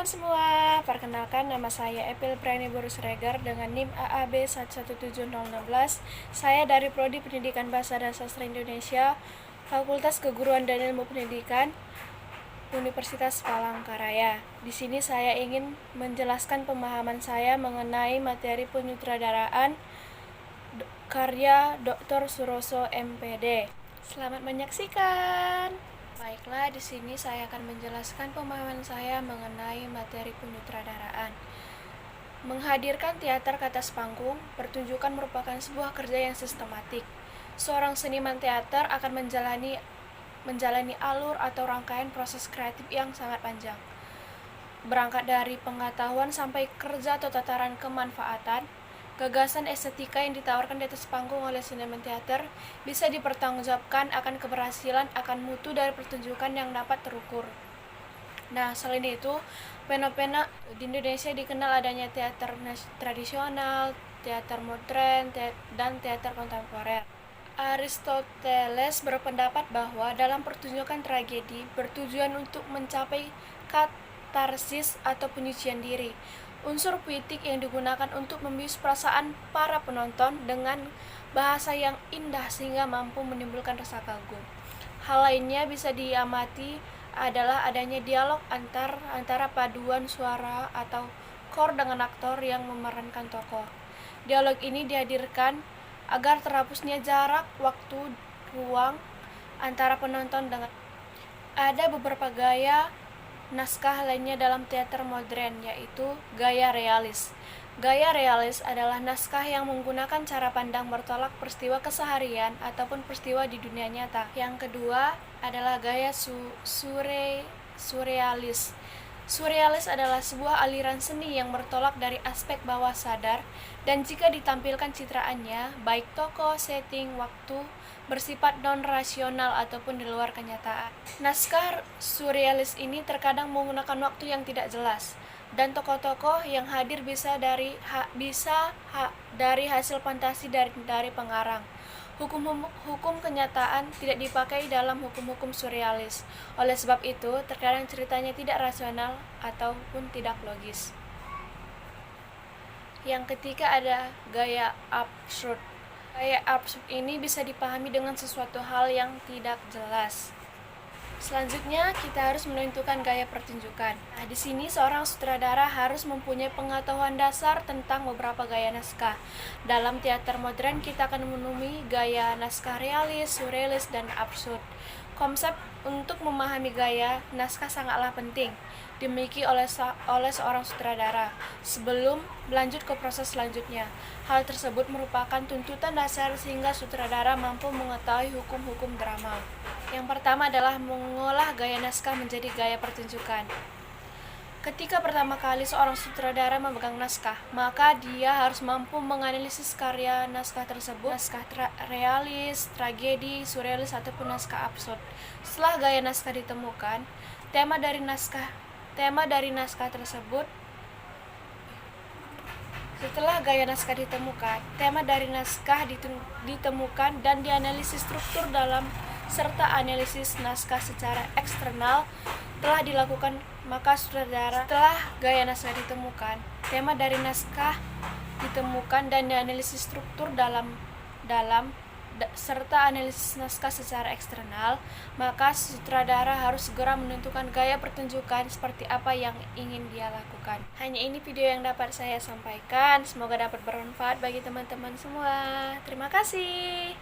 semua, perkenalkan nama saya Epil Priani Borus Regar dengan NIM AAB 117016. Saya dari Prodi Pendidikan Bahasa dan Sastra Indonesia, Fakultas Keguruan dan Ilmu Pendidikan, Universitas Palangkaraya. Di sini saya ingin menjelaskan pemahaman saya mengenai materi penyutradaraan karya Dr. Suroso MPD. Selamat menyaksikan. Baiklah, di sini saya akan menjelaskan pemahaman saya mengenai materi penyutradaraan. Menghadirkan teater ke atas panggung, pertunjukan merupakan sebuah kerja yang sistematik. Seorang seniman teater akan menjalani alur atau rangkaian proses kreatif yang sangat panjang. Berangkat dari pengetahuan sampai kerja atau tataran kemanfaatan, gagasan estetika yang ditawarkan di atas panggung oleh seniman teater bisa dipertanggungjawabkan akan keberhasilan akan mutu dari pertunjukan yang dapat terukur. Nah, selain itu, fenomena di Indonesia dikenal adanya teater tradisional, teater modern, dan teater kontemporer. Aristoteles berpendapat bahwa dalam pertunjukan tragedi bertujuan untuk mencapai katarsis atau penyucian diri. Unsur puitik yang digunakan untuk membius perasaan para penonton dengan bahasa yang indah sehingga mampu menimbulkan rasa kagum. Hal lainnya bisa diamati adalah adanya dialog antara paduan suara atau kor dengan aktor yang memerankan tokoh. Dialog ini dihadirkan agar terhapusnya jarak waktu ruang antara penonton dengan. Ada beberapa gaya naskah lainnya dalam teater modern, yaitu gaya realis. Gaya realis adalah naskah yang menggunakan cara pandang bertolak peristiwa keseharian ataupun peristiwa di dunia nyata. Yang kedua adalah gaya surrealis. Surrealis adalah sebuah aliran seni yang bertolak dari aspek bawah sadar, dan jika ditampilkan citraannya, baik tokoh, setting, waktu, bersifat non-rasional ataupun di luar kenyataan. Naskah surrealis ini terkadang menggunakan waktu yang tidak jelas, dan tokoh-tokoh yang hadir bisa dari hasil fantasi dari pengarang. Hukum kenyataan tidak dipakai dalam hukum-hukum surrealis. Oleh sebab itu, terkadang ceritanya tidak rasional ataupun tidak logis. Yang ketiga ada gaya absurd. Gaya absurd ini bisa dipahami dengan sesuatu hal yang tidak jelas. Selanjutnya, kita harus menentukan gaya pertunjukan. Nah, di sini seorang sutradara harus mempunyai pengetahuan dasar tentang beberapa gaya naskah. Dalam teater modern, kita akan menemui gaya naskah realis, surrealis, dan absurd. Konsep untuk memahami gaya naskah sangatlah penting dimiliki oleh seorang sutradara sebelum lanjut ke proses selanjutnya. Hal tersebut merupakan tuntutan dasar sehingga sutradara mampu mengetahui hukum-hukum drama. Yang pertama adalah mengolah gaya naskah menjadi gaya pertunjukan. Ketika pertama kali seorang sutradara memegang naskah, maka dia harus mampu menganalisis karya naskah tersebut, naskah realis, tragedi, surrealis, ataupun naskah absurd. Setelah gaya naskah ditemukan, tema dari naskah tersebut ditemukan dan dianalisis struktur dalam serta analisis naskah secara eksternal telah dilakukan, maka setelah gaya naskah ditemukan, tema dari naskah ditemukan dan dianalisis struktur dalam serta analisis naskah secara eksternal, maka sutradara harus segera menentukan gaya pertunjukan seperti apa yang ingin dia lakukan. Hanya ini video yang dapat saya sampaikan, semoga dapat bermanfaat bagi teman-teman semua. Terima kasih.